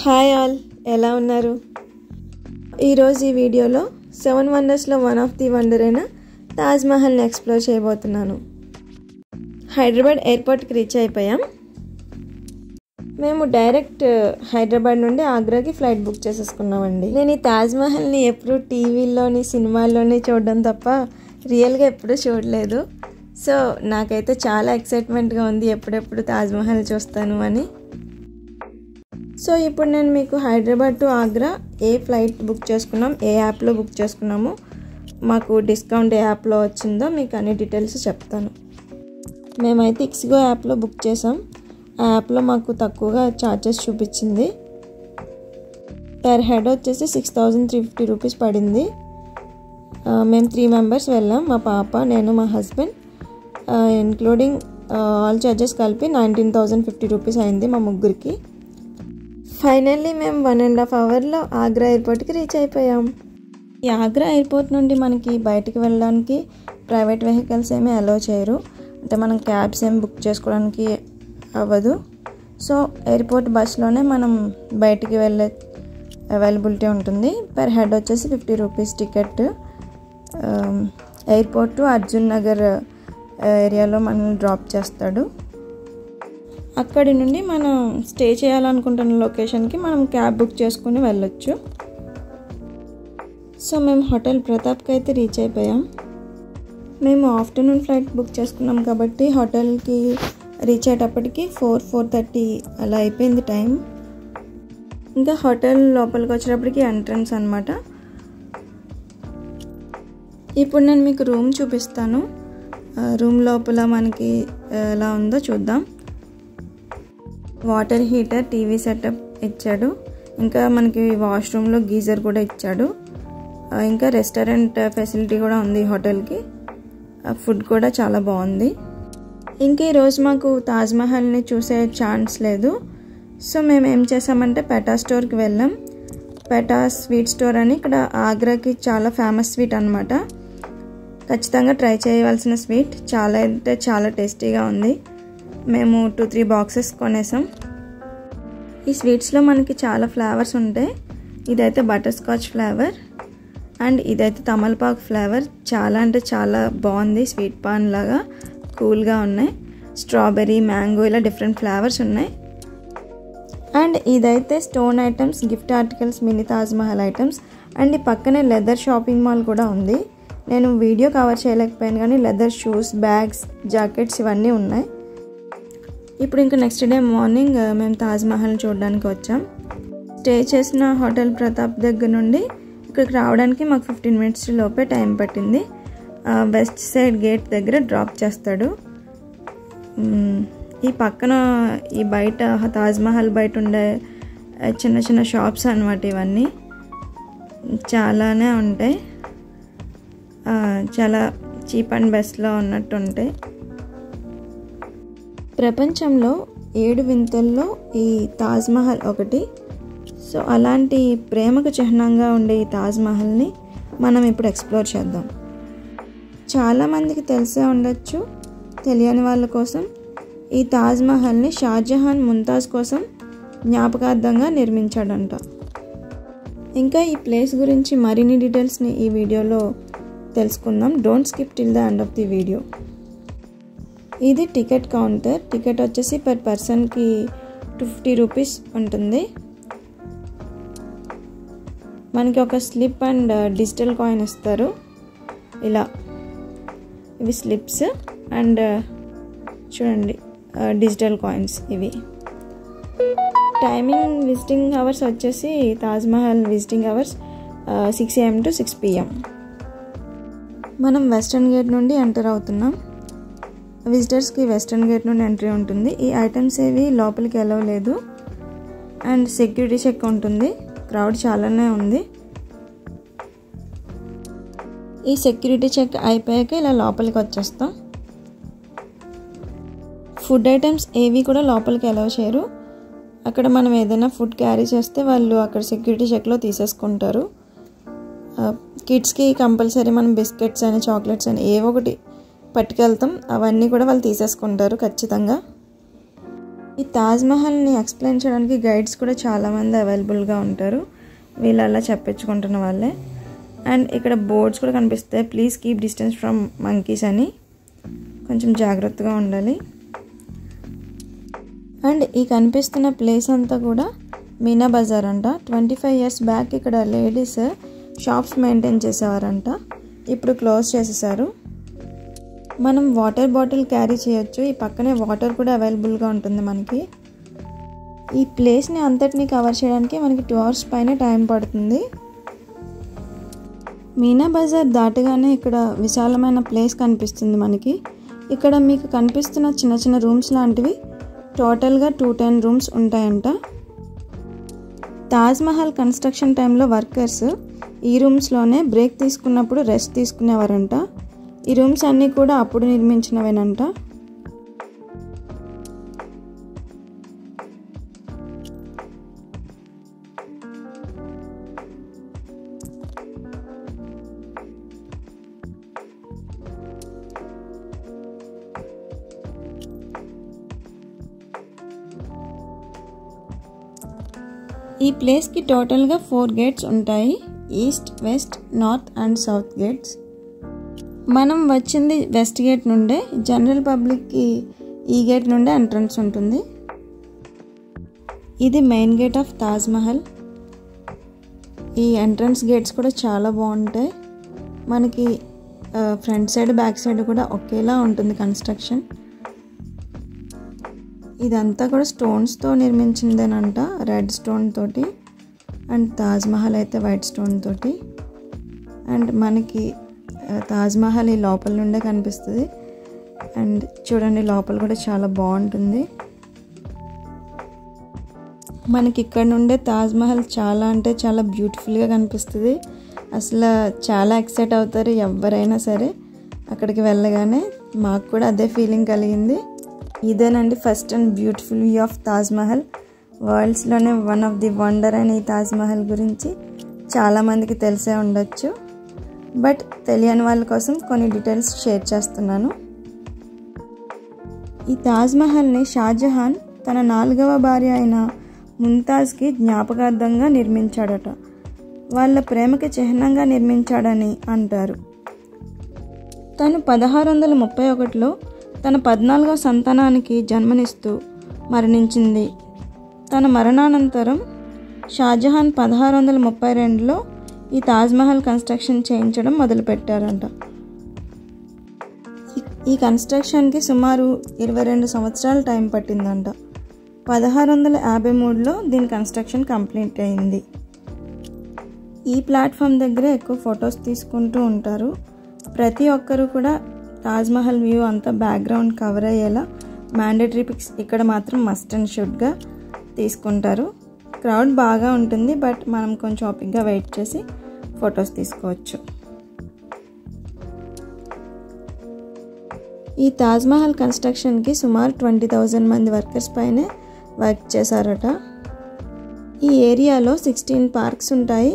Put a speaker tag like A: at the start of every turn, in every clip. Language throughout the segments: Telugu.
A: హాయ్ ఆల్, ఎలా ఉన్నారు? ఈరోజు ఈ వీడియోలో 7 వండర్స్లో వన్ ఆఫ్ ది వండర్ అయిన తాజ్ మహల్ని ఎక్స్ప్లోర్ చేయబోతున్నాను. హైదరాబాద్ ఎయిర్పోర్ట్కి రీచ్ అయిపోయాం. మేము డైరెక్ట్ హైదరాబాద్ నుండి ఆగ్రాకి ఫ్లైట్ బుక్ చేసేసుకున్నామండి. నేను ఈ తాజ్ మహల్ని ఎప్పుడు టీవీల్లోని సినిమాల్లోని చూడడం తప్ప రియల్గా ఎప్పుడూ చూడలేదు. సో నాకైతే చాలా ఎక్సైట్మెంట్గా ఉంది ఎప్పుడెప్పుడు తాజ్ మహల్ చూస్తాను అని. సో ఇప్పుడు నేను మీకు Hyderabad to Agra A flight book చేసుకున్నాం, ఏ యాప్లో బుక్ చేసుకున్నాము, మాకు డిస్కౌంట్ ఏ యాప్లో వచ్చిందో మీకు అన్ని డీటెయిల్స్ చెప్తాను. మేమైతే ఇక్స్గో యాప్లో బుక్ చేసాం. ఆ యాప్లో మాకు తక్కువగా ఛార్జెస్ చూపించింది. పర్ హెడ్ వచ్చేసి 6,350 రూపీస్ పడింది. మేము 3 మెంబర్స్ వెళ్ళాం, మా పాప, నేను, మా హస్బెండ్. ఇంక్లూడింగ్ ఆల్ ఛార్జెస్ కలిపి 19,050 రూపీస్ అయింది మా ముగ్గురికి. ఫైనల్లీ మేము 1.5 అవర్లో ఆగ్రా ఎయిర్పోర్ట్కి రీచ్ అయిపోయాం. ఈ ఆగ్రా ఎయిర్పోర్ట్ నుండి మనకి బయటికి వెళ్ళడానికి ప్రైవేట్ వెహికల్స్ ఏమీ అలో చేయరు, అంటే మనం క్యాబ్స్ ఏమి బుక్ చేసుకోవడానికి అవ్వదు. సో ఎయిర్పోర్ట్ బస్లోనే మనం బయటికి వెళ్ళే అవైలబిలిటీ ఉంటుంది. పర్ హెడ్ వచ్చేసి 50 rupees ticket. Airport to Arjun Nagar ఏరియాలో మనల్ని డ్రాప్ చేస్తాడు. అక్కడి నుండి మనం స్టే చేయాలనుకుంటున్న లొకేషన్కి మనం క్యాబ్ బుక్ చేసుకుని వెళ్ళొచ్చు. సో మేము హోటల్ ప్రతాప్కి అయితే రీచ్ అయిపోయాం. మేము ఆఫ్టర్నూన్ ఫ్లైట్ బుక్ చేసుకున్నాం కాబట్టి హోటల్కి రీచ్ అయ్యేటప్పటికి 4:30 అలా అయిపోయింది టైం. ఇంకా హోటల్ లోపలికి వచ్చేటప్పటికి ఎంట్రన్స్ అనమాట. ఇప్పుడు నేను మీకు రూమ్ చూపిస్తాను. రూమ్ లోపల మనకి ఎలా ఉందో చూద్దాం. వాటర్ హీటర్, టీవీ సెటప్ ఇచ్చాడు. ఇంకా మనకి వాష్రూమ్లో గీజర్ కూడా ఇచ్చాడు. ఇంకా రెస్టారెంట్ ఫెసిలిటీ కూడా ఉంది హోటల్కి. ఫుడ్ కూడా చాలా బాగుంది. ఇంకా ఈరోజు మాకు తాజ్ మహల్ని చూసే ఛాన్స్ లేదు. సో మేము ఏం చేసామంటే పెటా స్టోర్కి వెళ్ళాం. పెటా స్వీట్ స్టోర్ అని ఇక్కడ ఆగ్రాకి చాలా ఫేమస్ స్వీట్ అనమాట. ఖచ్చితంగా ట్రై చేయవలసిన స్వీట్. చాలా అంటే చాలా టేస్టీగా ఉంది. మేము 2-3 బాక్సెస్ కొనేసాం. ఈ స్వీట్స్లో మనకి చాలా ఫ్లేవర్స్ ఉంటాయి. ఇదైతే బటర్ స్కాచ్ ఫ్లేవర్ అండ్ ఇదైతే తమలపాకు ఫ్లేవర్. చాలా అంటే చాలా బాగుంది. స్వీట్ పాన్ లాగా కూల్గా ఉన్నాయి. స్ట్రాబెర్రీ, మ్యాంగో ఇలా డిఫరెంట్ ఫ్లేవర్స్ ఉన్నాయి. అండ్ ఇదైతే stone items, gift articles, mini Taj Mahal items. And ఈ పక్కనే లెదర్ షాపింగ్ మాల్ కూడా ఉంది. నేను వీడియో కవర్ చేయలేకపోయాను కానీ లెదర్ షూస్, బ్యాగ్స్, జాకెట్స్ ఇవన్నీ ఉన్నాయి. ఇప్పుడు ఇంకా నెక్స్ట్ డే మార్నింగ్ మేము తాజ్ మహల్ చూడడానికి వచ్చాం. స్టే చేసిన హోటల్ ప్రతాప్ దగ్గర నుండి ఇక్కడికి రావడానికి మాకు 15 మినిట్స్ లోపే టైం పట్టింది. వెస్ట్ సైడ్ గేట్ దగ్గర డ్రాప్ చేస్తాడు. ఈ పక్కన ఈ బయట తాజ్ మహల్ బయట ఉండే చిన్న చిన్న షాప్స్ అన్నమాట. ఇవన్నీ చాలానే ఉంటాయి. చాలా చీప్ అండ్ బెస్ట్లో ఉన్నట్టు ఉంటాయి. ప్రపంచంలో 7 వింతల్లో ఈ తాజ్ మహల్ ఒకటి. సో అలాంటి ప్రేమకు చిహ్నంగా ఉండే ఈ తాజ్ మహల్ని మనం ఇప్పుడు ఎక్స్ప్లోర్ చేద్దాం. చాలామందికి తెలిసే ఉండొచ్చు, తెలియని వాళ్ళ కోసం ఈ తాజ్ మహల్ని షాజహాన్ ముంతాజ్ కోసం జ్ఞాపకార్థంగా నిర్మించాడంట. ఇంకా ఈ ప్లేస్ గురించి మరిన్ని డీటెయిల్స్ని ఈ వీడియోలో తెలుసుకుందాం. Don't skip till the end of the video. ఇది టికెట్ కౌంటర్. టికెట్ వచ్చేసి పర్ పర్సన్కి 250 రూపీస్ ఉంటుంది. మనకి ఒక స్లిప్ అండ్ డిజిటల్ కాయిన్ ఇస్తారు. ఇలా ఇవి స్లిప్స్ అండ్ చూడండి డిజిటల్ కాయిన్స్ ఇవి. టైమింగ్ విజిటింగ్ అవర్స్ వచ్చేసి Taj Mahal visiting hours 6 AM to 6 PM. మనం వెస్టర్న్ గేట్ నుండి ఎంటర్ అవుతున్నాం. విజిటర్స్కి వెస్టర్న్ గేట్ నుండి ఎంట్రీ ఉంటుంది. ఈ ఐటమ్స్ ఏవి లోపలికి వెళ్ళలేదు. అండ్ సెక్యూరిటీ చెక్ ఉంటుంది. క్రౌడ్ చాలానే ఉంది. ఈ సెక్యూరిటీ చెక్ అయిపోయాక ఇలా లోపలికి వచ్చేస్తాం. ఫుడ్ ఐటమ్స్ ఏవి కూడా లోపలికి అలౌ చేయరు. అక్కడ మనం ఏదైనా ఫుడ్ క్యారీ చేస్తే వాళ్ళు అక్కడ సెక్యూరిటీ చెక్లో తీసేసుకుంటారు. కిడ్స్కి కంపల్సరీ మనం బిస్కెట్స్ అని, చాక్లెట్స్ అని ఏవో ఒకటి పట్టుకెళ్తాం. అవన్నీ కూడా వాళ్ళు తీసేసుకుంటారు ఖచ్చితంగా. ఈ తాజ్మహల్ని ఎక్స్ప్లెయిన్ చేయడానికి గైడ్స్ కూడా చాలామంది అవైలబుల్గా ఉంటారు, వీళ్ళు అలా చెప్పించుకుంటున్న వాళ్ళే. అండ్ ఇక్కడ బోర్డ్స్ కూడా కనిపిస్తాయి, please keep distance from monkeys అని, కొంచెం జాగ్రత్తగా ఉండాలి. అండ్ ఈ కనిపిస్తున్న ప్లేస్ అంతా కూడా మీనా బజార్ అంట. 25 years బ్యాక్ ఇక్కడ లేడీస్ షాప్స్ మెయింటైన్ చేసేవారంట, ఇప్పుడు క్లోజ్ చేసేసారు. మనం వాటర్ బాటిల్ క్యారీ చేయొచ్చు, ఈ పక్కనే వాటర్ కూడా అవైలబుల్గా ఉంటుంది మనకి. ఈ ప్లేస్ని అంతటినీ కవర్ చేయడానికి మనకి 2 hours పైన టైం పడుతుంది. మీనా బజార్ దాటగానే ఇక్కడ విశాలమైన ప్లేస్ కనిపిస్తుంది మనకి. ఇక్కడ మీకు కనిపిస్తున్న చిన్న చిన్న రూమ్స్ లాంటివి టోటల్గా 210 rooms ఉంటాయంట. తాజ్మహల్ కన్స్ట్రక్షన్ టైంలో వర్కర్స్ ఈ రూమ్స్లోనే బ్రేక్ తీసుకున్నప్పుడు రెస్ట్ తీసుకునేవారంట. ఈ రూమ్స్ అన్నీ కూడా అప్పుడు నిర్మించినవేనంట. ఈ ప్లేస్కి టోటల్గా 4 gates ఉంటాయి, east, west, north and south gates. మనం వచ్చింది వెస్ట్ గేట్ నుండే, జనరల్ పబ్లిక్కి ఈ గేట్ నుండే ఎంట్రన్స్ ఉంటుంది. ఇది మెయిన్ గేట్ ఆఫ్ తాజ్మహల్. ఈ ఎంట్రన్స్ గేట్స్ కూడా చాలా బాగుంటాయి. మనకి ఫ్రంట్ సైడ్ బ్యాక్ సైడ్ కూడా ఒకేలా ఉంటుంది కన్స్ట్రక్షన్. ఇదంతా కూడా స్టోన్స్తో నిర్మించిందేనంట, రెడ్ స్టోన్ తోటి, అండ్ తాజ్మహల్ అయితే వైట్ స్టోన్ తోటి. అండ్ మనకి తాజ్మహల్ ఈ లోపల నుండే కనిపిస్తుంది. అండ్ చూడండి లోపల కూడా చాలా బాగుంటుంది. మనకి ఇక్కడ నుండే తాజ్మహల్ చాలా అంటే చాలా బ్యూటిఫుల్గా కనిపిస్తుంది. అసలు చాలా ఎక్సైట్ అవుతారు ఎవరైనా సరే అక్కడికి వెళ్ళగానే. మాకు కూడా అదే ఫీలింగ్ కలిగింది. ఇదేనండి first and beautiful view of Taj Mahal. వరల్డ్స్లోనే one of the wonder అయిన ఈ తాజ్మహల్ గురించి చాలామందికి తెలిసే ఉండొచ్చు, బట్ తెలియని వాళ్ళ కోసం కొన్ని డీటెయిల్స్ షేర్ చేస్తున్నాను. ఈ తాజ్మహల్ని షాజహాన్ తన 4వ భార్య అయిన ముంతాజ్కి జ్ఞాపకార్థంగా నిర్మించాడట. వాళ్ళ ప్రేమకి చిహ్నంగా నిర్మించాడని అంటారు. తను 1631లో తన 14వ సంతానానికి జన్మనిస్తూ మరణించింది. తన మరణానంతరం షాజహాన్ 1632లో ఈ తాజ్మహల్ కన్స్ట్రక్షన్ చేయించడం మొదలుపెట్టారంట. ఈ కన్స్ట్రక్షన్కి సుమారు 22 సంవత్సరాల టైం పట్టిందంట. 1653లో దీని కన్స్ట్రక్షన్ కంప్లీట్ అయింది. ఈ ప్లాట్ఫామ్ దగ్గర ఎక్కువ ఫొటోస్ తీసుకుంటూ ఉంటారు. ప్రతి ఒక్కరు కూడా తాజ్మహల్ వ్యూ అంతా బ్యాక్గ్రౌండ్ కవర్ అయ్యేలా మ్యాండేటరీ పిక్స్ ఇక్కడ మాత్రం మస్ట్ అండ్ షుడ్గా తీసుకుంటారు. క్రౌడ్ బాగా ఉంటుంది, బట్ మనం కొంచెం ఓపిక్గా వెయిట్ చేసి ఫొటోస్ తీసుకోవచ్చు. ఈ తాజ్మహల్ కన్స్ట్రక్షన్కి సుమారు 20,000 మంది వర్కర్స్ పైనే వర్క్ చేశారట. ఈ ఏరియాలో 16 పార్క్స్ ఉంటాయి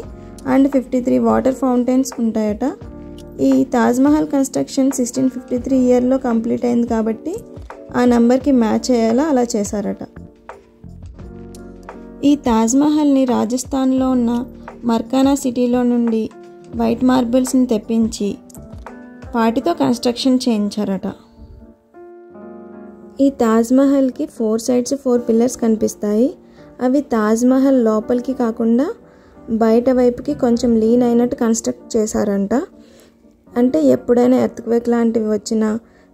A: అండ్ 53 వాటర్ ఫౌంటైన్స్ ఉంటాయట. ఈ తాజ్మహల్ కన్స్ట్రక్షన్ 1653 ఇయర్లో కంప్లీట్ అయింది కాబట్టి ఆ నెంబర్కి మ్యాచ్ అయ్యేలా అలా చేశారట. ఈ తాజ్మహల్ని రాజస్థాన్లో ఉన్న మర్కానా సిటీలో నుండి వైట్ మార్బుల్స్ని తెప్పించి వాటితో కన్స్ట్రక్షన్ చేయించారట. ఈ తాజ్మహల్కి 4 sides 4 pillars కనిపిస్తాయి. అవి తాజ్మహల్ లోపలికి కాకుండా బయట వైపుకి కొంచెం లీన్ అయినట్టు కన్స్ట్రక్ట్ చేశారంట. అంటే ఎప్పుడైనా ఎర్త్క్వేక్ లాంటివి వచ్చినా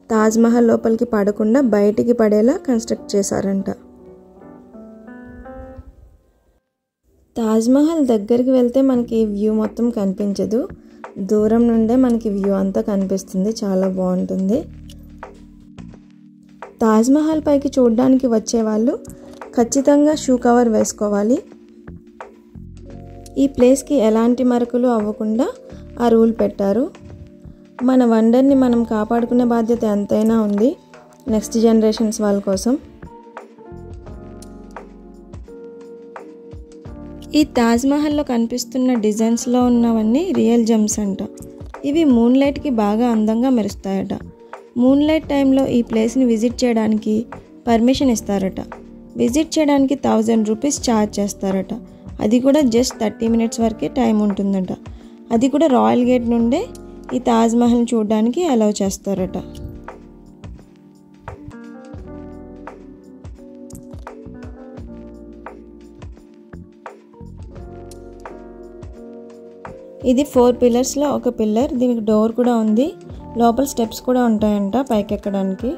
A: తాజ్మహల్ లోపలికి పడకుండా బయటికి పడేలా కన్స్ట్రక్ట్ చేశారంట. తాజ్మహల్ దగ్గరికి వెళ్తే మనకి వ్యూ మొత్తం కనిపించదు, దూరం నుండే మనకి వ్యూ అంతా కనిపిస్తుంది, చాలా బాగుంటుంది. తాజ్మహల్ పైకి చూడడానికి వచ్చేవాళ్ళు ఖచ్చితంగా షూ కవర్ వేసుకోవాలి. ఈ ప్లేస్కి ఎలాంటి మరకలు అవ్వకుండా ఆ రూల్ పెట్టారు. మన వండర్ని మనం కాపాడుకునే బాధ్యత ఎంతైనా ఉంది నెక్స్ట్ జనరేషన్స్ వాళ్ళ కోసం. ఈ తాజ్మహల్లో కనిపిస్తున్న డిజైన్స్లో ఉన్నవన్నీ రియల్ జెమ్స్ అంట. ఇవి మూన్లైట్కి బాగా అందంగా మెరుస్తాయట. మూన్లైట్ టైంలో ఈ ప్లేస్ని విజిట్ చేయడానికి పర్మిషన్ ఇస్తారట. విజిట్ చేయడానికి 1000 రూపీస్ ఛార్జ్ చేస్తారట. అది కూడా జస్ట్ 30 మినిట్స్ వరకే టైం ఉంటుందట. అది కూడా రాయల్ గేట్ నుండే ఈ తాజ్మహల్ని చూడడానికి అలౌ చేస్తారట. ఇది 4 పిల్లర్స్లో ఒక పిల్లర్. దీనికి డోర్ కూడా ఉంది. లోపల స్టెప్స్ కూడా ఉంటాయంట పైకి ఎక్కడానికి.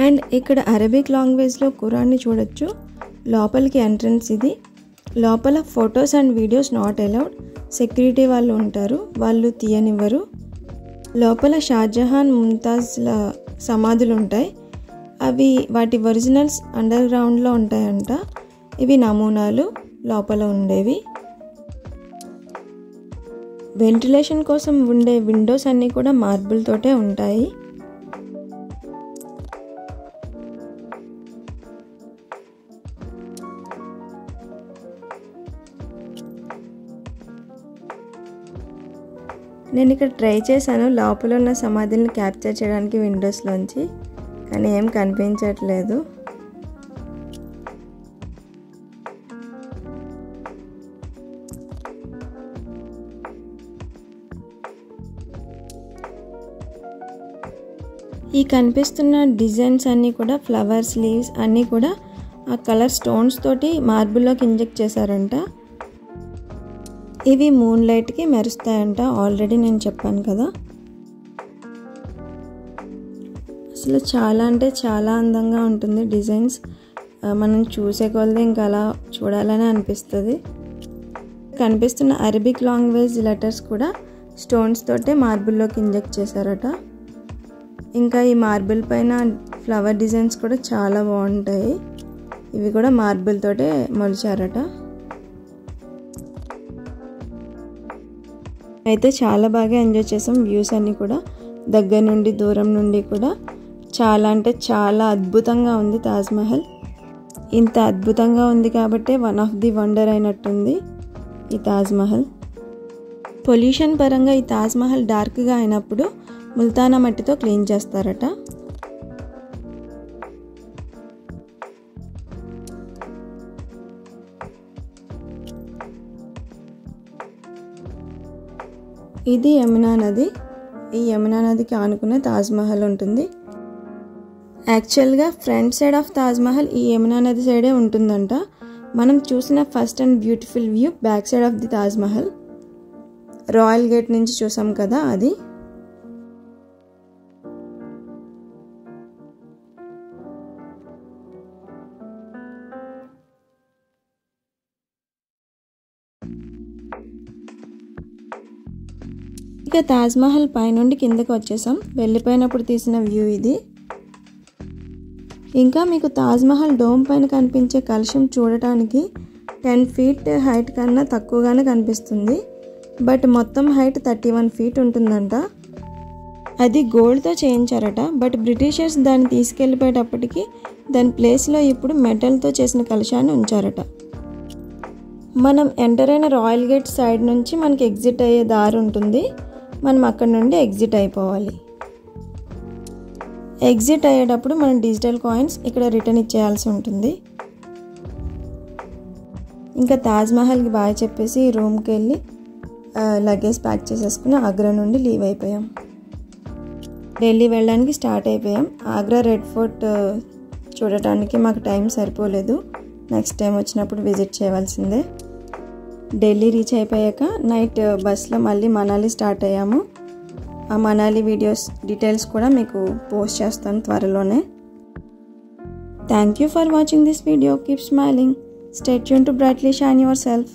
A: అండ్ ఇక్కడ అరబిక్ లాంగ్వేజ్లో ఖురాన్ని చూడొచ్చు. లోపలికి ఎంట్రన్స్ ఇది. లోపల photos and videos not allowed. Security వాళ్ళు ఉంటారు, వాళ్ళు తీయనివ్వరు. లోపల షాజహాన్ ముంతాజ్ల సమాధులు ఉంటాయి. అవి వాటి ఒరిజినల్స్ అండర్ గ్రౌండ్లో ఉంటాయంట. ఇవి నమూనాలు లోపల ఉండేవి. వెంటిలేషన్ కోసం ఉండే విండోస్ అన్నీ కూడా మార్బుల్ తోటే ఉంటాయి. నేను ఇక్కడ ట్రై చేశాను లోపల ఉన్న సమాధుల్ని క్యాప్చర్ చేయడానికి విండోస్లోంచి, కానీ ఏం కనిపించట్లేదు. ఈ కనిపిస్తున్న డిజైన్స్ అన్నీ కూడా ఫ్లవర్స్, లీవ్స్ అన్నీ కూడా ఆ కలర్ స్టోన్స్ తోటి మార్బుల్లోకి ఇంజెక్ట్ చేశారంట. ఇవి మూన్ లైట్కి మెరుస్తాయంట. ఆల్రెడీ నేను చెప్పాను కదా. అసలు చాలా అంటే చాలా అందంగా ఉంటుంది డిజైన్స్. మనం చూసే కొలది ఇంకా అలా చూడాలని అనిపిస్తుంది. కనిపిస్తున్న అరబిక్ లాంగ్వేజ్ లెటర్స్ కూడా స్టోన్స్ తోటే మార్బుల్లోకి ఇంజెక్ట్ చేశారట. ఇంకా ఈ మార్బుల్ పైన ఫ్లవర్ డిజైన్స్ కూడా చాలా బాగుంటాయి. ఇవి కూడా మార్బుల్ తోటే మొలిచారట. అయితే చాలా బాగా ఎంజాయ్ చేసాం. వ్యూస్ అన్నీ కూడా దగ్గర నుండి దూరం నుండి కూడా చాలా అంటే చాలా అద్భుతంగా ఉంది తాజ్మహల్. ఇంత అద్భుతంగా ఉంది కాబట్టి వన్ ఆఫ్ ది వండర్ అయినట్టుంది ఈ తాజ్మహల్. పొల్యూషన్ పరంగా ఈ తాజ్మహల్ డార్క్గా అయినప్పుడు ముల్తానా మట్టితో క్లీన్ చేస్తారట. ఇది యమునా నది. ఈ యమునా నదికి ఆనుకునే తాజ్మహల్ ఉంటుంది. యాక్చువల్గా ఫ్రంట్ సైడ్ ఆఫ్ తాజ్మహల్ ఈ యమునా నది సైడే ఉంటుందంట. మనం చూసిన first and beautiful view back side of the Taj Mahal. Royal gate నుంచి చూసాం కదా అది. ఇక తాజ్మహల్ పైనుండి కిందకి వచ్చేసాం. వెళ్ళిపోయినప్పుడు తీసిన వ్యూ ఇది. ఇంకా మీకు తాజ్మహల్ డోమ్ పైన కనిపించే కలశం చూడటానికి 10 ఫీట్ హైట్ కన్నా తక్కువగానే కనిపిస్తుంది. బట్ మొత్తం హైట్ 31 ఫీట్ ఉంటుందంట. అది గోల్డ్తో చేయించారట. బట్ బ్రిటిషర్స్ దాన్ని తీసుకెళ్ళిపోయేటప్పటికి దాని ప్లేస్లో ఇప్పుడు మెటల్తో చేసిన కలశాన్ని ఉంచారట. మనం ఎంటర్ అయిన రాయల్ గేట్ సైడ్ నుంచి మనకి ఎగ్జిట్ అయ్యే దారి ఉంటుంది. మనం అక్కడ నుండి ఎగ్జిట్ అయిపోవాలి. ఎగ్జిట్ అయ్యేటప్పుడు మనం డిజిటల్ కాయిన్స్ ఇక్కడ రిటర్న్ ఇచ్చేయాల్సి ఉంటుంది. ఇంకా తాజ్మహల్కి బాయ్ చెప్పేసి రూమ్కి వెళ్ళి లగేజ్ ప్యాక్ చేసేసుకుని ఆగ్రా నుండి లీవ్ అయిపోయాం. ఢిల్లీ వెళ్ళడానికి స్టార్ట్ అయిపోయాం. ఆగ్రా రెడ్ ఫోర్ట్ చూడటానికి మాకు టైం సరిపోలేదు. నెక్స్ట్ టైం వచ్చినప్పుడు విజిట్ చేయవలసిందే. ఢిల్లీ రీచ్ అయిపోయాక నైట్ బస్లో మళ్ళీ మనాలి స్టార్ట్ అయ్యాము. ఆ మనాలి వీడియోస్ డీటెయిల్స్ కూడా మీకు పోస్ట్ చేస్తాను త్వరలోనే. Thank you for watching this video. Keep smiling. Stay tune to brightly shine your self.